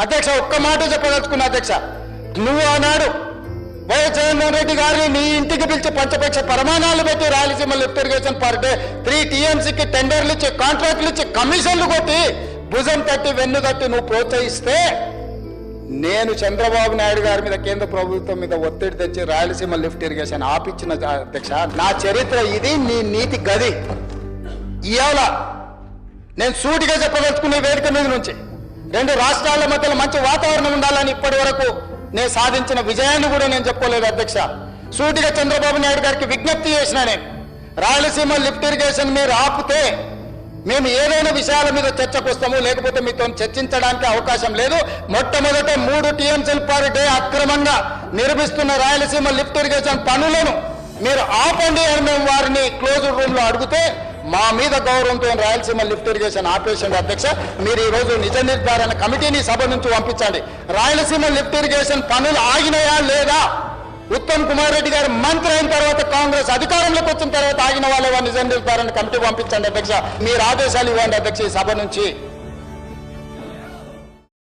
అధ్యక్ష ఒక్క మాట చెప్పదలుచుకున్నా అధ్యక్ష, నువ్వు ఆనాడు వైఎస్ జగన్మోహన్ రెడ్డి గారిని నీ ఇంటికి పిలిచి పంచపక్ష ప్రమాణాలు పెట్టి Rayalaseema lift irrigation per day 3 TMCకి టెండర్లు ఇచ్చి కాంట్రాక్టులు ఇచ్చి కమిషన్లు కొట్టి భుజం తట్టి వెన్ను తట్టి నువ్వు ప్రోత్సహిస్తే నేను చంద్రబాబు నాయుడు గారి మీద కేంద్ర ప్రభుత్వం మీద ఒత్తిడి తెచ్చి రాయలసీమ లిఫ్ట్ ఇరిగేషన్ ఆపిచ్చిన అధ్యక్ష. నా చరిత్ర ఇది, నీ నీతి గది. ఇవాళ నేను సూటిగా చెప్పదలుచుకునే వేదిక మీద నుంచి 2 రాష్ట్రాల మధ్యలో మంచి వాతావరణం ఉండాలని ఇప్పటి వరకు నేను సాధించిన విజయాన్ని కూడా నేను చెప్పుకోలేదు అధ్యక్ష. సూటిగా చంద్రబాబు నాయుడు గారికి విజ్ఞప్తి చేసిన నేను, రాయలసీమ లిఫ్ట్ ఇరిగేషన్ మీరు ఆపితే మేము ఏదైనా విషయాల మీద చర్చకు వస్తాము, లేకపోతే మీతో చర్చించడానికి అవకాశం లేదు. మొట్టమొదట 3 TMCలు పర్ డే అక్రమంగా నిర్మిస్తున్న రాయలసీమ లిఫ్ట్ ఇరిగేషన్ పనులను మీరు ఆపండి అని మేము వారిని క్లోజ్డ్ రూమ్ లో అడిగితే మా మీద గౌరవంతో రాయలసీమ లిఫ్ట్ ఇరిగేషన్ ఆపేషన్ అధ్యక్ష. మీరు ఈ రోజు నిజ నిర్ధారణ కమిటీని సభ నుంచి పంపించండి. రాయలసీమ లిఫ్ట్ ఇరిగేషన్ పనులు ఆగినాయా లేదా? ఉత్తమ్ కుమార్ రెడ్డి గారు మంత్రి అయిన తర్వాత కాంగ్రెస్ అధికారంలోకి వచ్చిన తర్వాత ఆగిన వాళ్ళ నిజ నిర్ధారణ కమిటీ పంపించండి అధ్యక్ష. మీరు ఆదేశాలు ఇవ్వండి అధ్యక్ష ఈ సభ నుంచి.